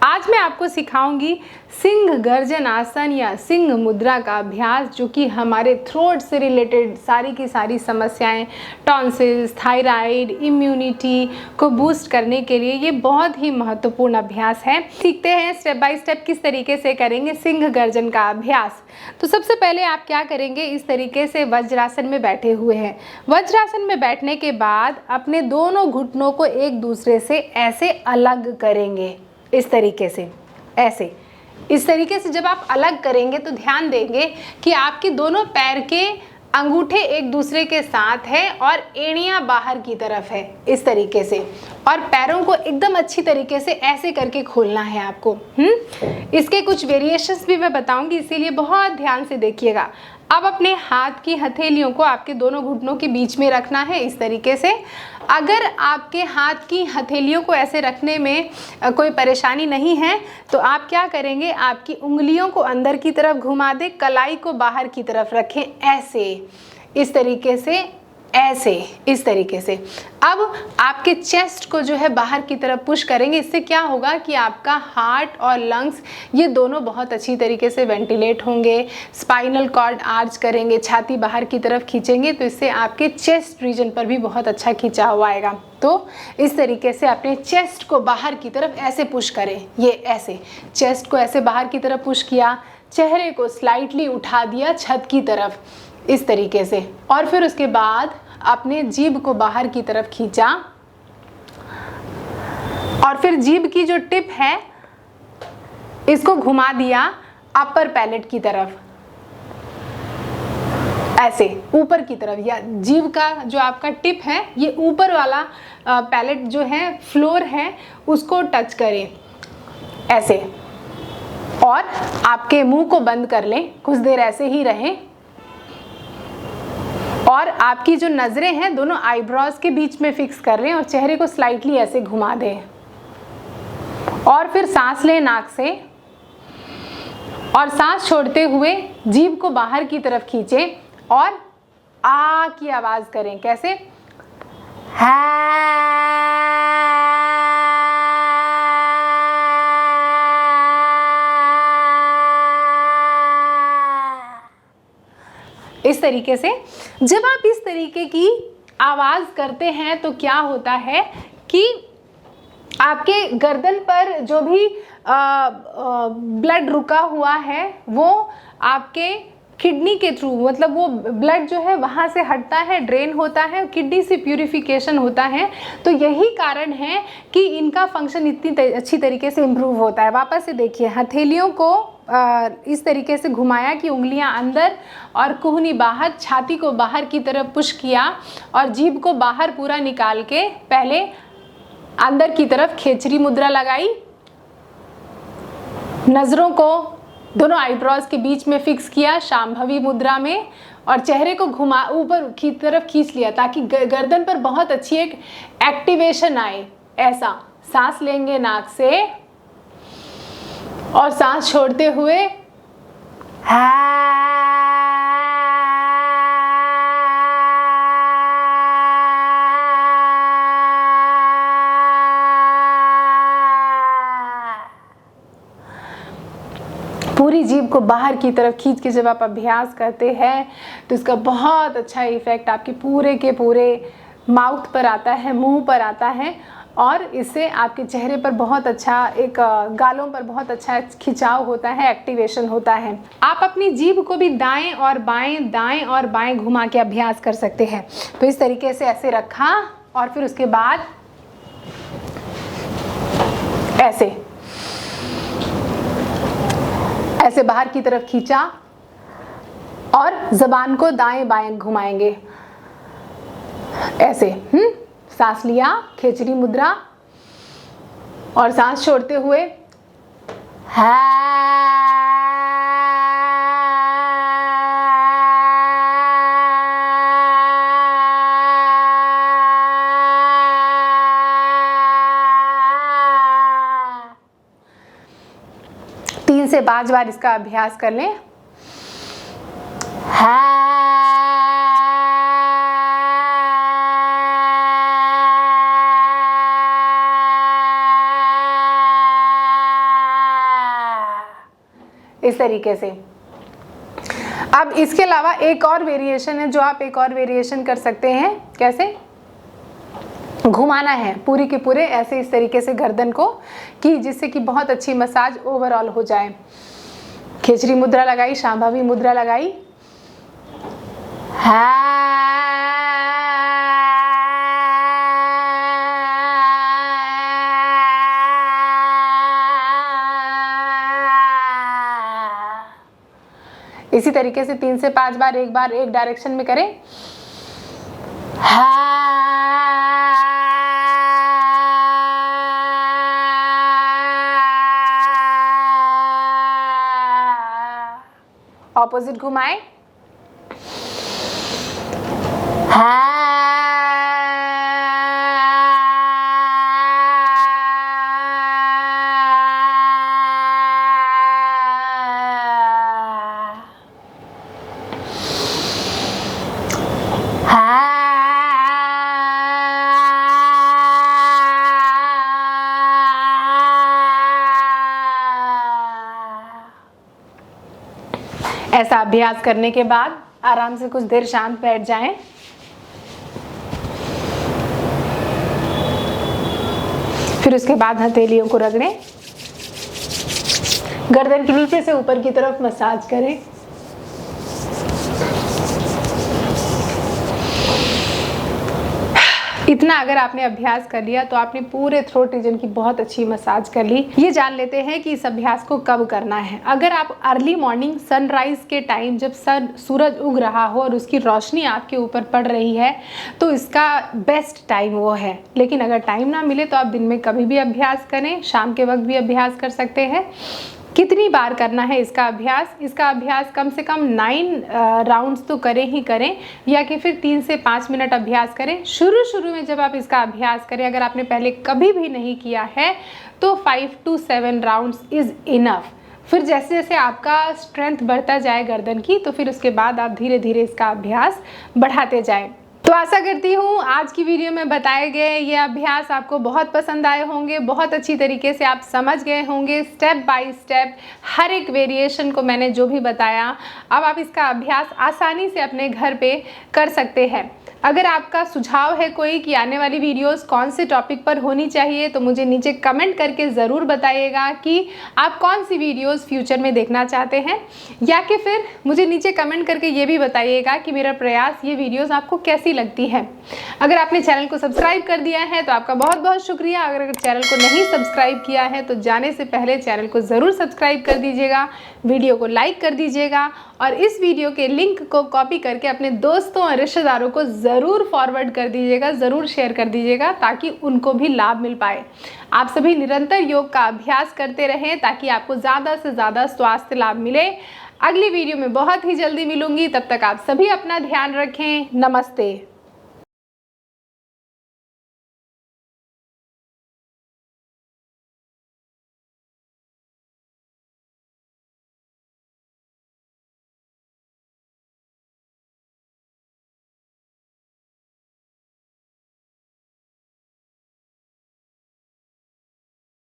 आज मैं आपको सिखाऊंगी सिंह गर्जन आसन या सिंह मुद्रा का अभ्यास, जो कि हमारे थ्रोट से रिलेटेड सारी की सारी समस्याएं, टॉन्सिल्स, थायराइड, इम्यूनिटी को बूस्ट करने के लिए ये बहुत ही महत्वपूर्ण अभ्यास है। सीखते हैं स्टेप बाय स्टेप किस तरीके से करेंगे सिंह गर्जन का अभ्यास। तो सबसे पहले आप क्या करेंगे, इस तरीके से वज्रासन में बैठे हुए हैं। वज्रासन में बैठने के बाद अपने दोनों घुटनों को एक दूसरे से ऐसे अलग करेंगे, इस तरीके से, ऐसे इस तरीके से जब आप अलग करेंगे तो ध्यान देंगे कि आपके दोनों पैर के अंगूठे एक दूसरे के साथ है और एड़ियां बाहर की तरफ है, इस तरीके से। और पैरों को एकदम अच्छी तरीके से ऐसे करके खोलना है आपको। इसके कुछ वेरिएशंस भी मैं बताऊंगी, इसीलिए बहुत ध्यान से देखिएगा। अब अपने हाथ की हथेलियों को आपके दोनों घुटनों के बीच में रखना है, इस तरीके से। अगर आपके हाथ की हथेलियों को ऐसे रखने में कोई परेशानी नहीं है तो आप क्या करेंगे, आपकी उंगलियों को अंदर की तरफ घुमा दें, कलाई को बाहर की तरफ रखें, ऐसे, इस तरीके से, ऐसे, इस तरीके से। अब आपके चेस्ट को जो है बाहर की तरफ पुश करेंगे। इससे क्या होगा कि आपका हार्ट और लंग्स ये दोनों बहुत अच्छी तरीके से वेंटिलेट होंगे। स्पाइनल कॉर्ड आर्च करेंगे, छाती बाहर की तरफ खींचेंगे, तो इससे आपके चेस्ट रीजन पर भी बहुत अच्छा खिंचाव आएगा। तो इस तरीके से अपने चेस्ट को बाहर की तरफ ऐसे पुश करें, ये ऐसे, चेस्ट को ऐसे बाहर की तरफ पुश किया, चेहरे को स्लाइटली उठा दिया छत की तरफ, इस तरीके से। और फिर उसके बाद अपने जीभ को बाहर की तरफ खींचा और फिर जीभ की जो टिप है इसको घुमा दिया अपर पैलेट की तरफ, ऐसे ऊपर की तरफ, या जीभ का जो आपका टिप है ये ऊपर वाला पैलेट जो है, फ्लोर है, उसको टच करें, ऐसे। और आपके मुंह को बंद कर लें, कुछ देर ऐसे ही रहें। और आपकी जो नजरें हैं दोनों आईब्रोज के बीच में फिक्स कर लें और चेहरे को स्लाइटली ऐसे घुमा दें। और फिर सांस लें नाक से और सांस छोड़ते हुए जीभ को बाहर की तरफ खींचें और आ की आवाज करें, कैसे, इस तरीके से। जब आप इस तरीके की आवाज करते हैं तो क्या होता है कि आपके गर्दन पर जो भी ब्लड रुका हुआ है वो आपके किडनी के थ्रू, मतलब वो ब्लड जो है वहाँ से हटता है, ड्रेन होता है, किडनी से प्यूरिफिकेशन होता है। तो यही कारण है कि इनका फंक्शन इतनी अच्छी तरीके से इम्प्रूव होता है। वापस से देखिए, हथेलियों को इस तरीके से घुमाया कि उंगलियां अंदर और कुहनी बाहर, छाती को बाहर की तरफ पुश किया और जीभ को बाहर पूरा निकाल के पहले अंदर की तरफ खेचरी मुद्रा लगाई, नजरों को दोनों आईब्रोज के बीच में फिक्स किया शांभवी मुद्रा में, और चेहरे को घुमा ऊपर की तरफ खींच लिया ताकि गर्दन पर बहुत अच्छी एक एक्टिवेशन आए, ऐसा। सांस लेंगे नाक से और सांस छोड़ते हुए पूरी जीभ को बाहर की तरफ खींच के जब आप अभ्यास करते हैं तो इसका बहुत अच्छा इफेक्ट आपके पूरे के पूरे माउथ पर आता है, मुंह पर आता है, और इससे आपके चेहरे पर बहुत अच्छा एक गालों पर बहुत अच्छा खिंचाव होता है, एक्टिवेशन होता है। आप अपनी जीभ को भी दाएं और बाएं घुमा के अभ्यास कर सकते हैं। तो इस तरीके से ऐसे रखा और फिर उसके बाद ऐसे बाहर की तरफ खींचा और जबान को दाएं बाएं घुमाएंगे, ऐसे। सांस लिया, खेचरी मुद्रा, और सांस छोड़ते हुए तीन से 5 बार इसका अभ्यास कर लें। इस तरीके से। अब इसके अलावा एक और वेरिएशन है जो आप एक और वेरिएशन कर सकते हैं। कैसे? घुमाना है पूरी के पूरे ऐसे इस तरीके से गर्दन को, कि जिससे कि बहुत अच्छी मसाज ओवरऑल हो जाए। खेचरी मुद्रा लगाई, शांभवी मुद्रा लगाई, इसी तरीके से 3 से 5 बार, एक बार एक डायरेक्शन में करें। ऑपोजिट घुमाएं। ऐसा अभ्यास करने के बाद आराम से कुछ देर शांत बैठ जाएं। फिर उसके बाद हथेलियों को रगड़ें, गर्दन के नीचे से ऊपर की तरफ मसाज करें। इतना अगर आपने अभ्यास कर लिया तो आपने पूरे थ्रोट रीजन की बहुत अच्छी मसाज कर ली। ये जान लेते हैं कि इस अभ्यास को कब करना है। अगर आप अर्ली मॉर्निंग सनराइज के टाइम जब सूरज उग रहा हो और उसकी रोशनी आपके ऊपर पड़ रही है तो इसका बेस्ट टाइम वो है। लेकिन अगर टाइम ना मिले तो आप दिन में कभी भी अभ्यास करें, शाम के वक्त भी अभ्यास कर सकते हैं। कितनी बार करना है इसका अभ्यास? इसका अभ्यास कम से कम 9 राउंड्स तो करें ही करें, या कि फिर 3 से 5 मिनट अभ्यास करें। शुरू में जब आप इसका अभ्यास करें, अगर आपने पहले कभी भी नहीं किया है तो 5 to 7 राउंड्स इज़ इनफ। फिर जैसे जैसे आपका स्ट्रेंथ बढ़ता जाए गर्दन की, तो फिर उसके बाद आप धीरे धीरे इसका अभ्यास बढ़ाते जाएं। तो आशा करती हूँ आज की वीडियो में बताए गए ये अभ्यास आपको बहुत पसंद आए होंगे, बहुत अच्छी तरीके से आप समझ गए होंगे। स्टेप बाय स्टेप हर एक वेरिएशन को मैंने जो भी बताया, अब आप इसका अभ्यास आसानी से अपने घर पे कर सकते हैं। अगर आपका सुझाव है कोई कि आने वाली वीडियोस कौन से टॉपिक पर होनी चाहिए, तो मुझे नीचे कमेंट करके ज़रूर बताइएगा कि आप कौन सी वीडियोस फ्यूचर में देखना चाहते हैं, या कि फिर मुझे नीचे कमेंट करके ये भी बताइएगा कि मेरा प्रयास ये वीडियोस आपको कैसी लगती है। अगर आपने चैनल को सब्सक्राइब कर दिया है तो आपका बहुत बहुत शुक्रिया। अगर चैनल को नहीं सब्सक्राइब किया है तो जाने से पहले चैनल को ज़रूर सब्सक्राइब कर दीजिएगा, वीडियो को लाइक कर दीजिएगा और इस वीडियो के लिंक को कॉपी करके अपने दोस्तों और रिश्तेदारों को ज़रूर फॉरवर्ड कर दीजिएगा, ज़रूर शेयर कर दीजिएगा, ताकि उनको भी लाभ मिल पाए। आप सभी निरंतर योग का अभ्यास करते रहें ताकि आपको ज़्यादा से ज़्यादा स्वास्थ्य लाभ मिले। अगली वीडियो में बहुत ही जल्दी मिलूंगी, तब तक आप सभी अपना ध्यान रखें। नमस्ते।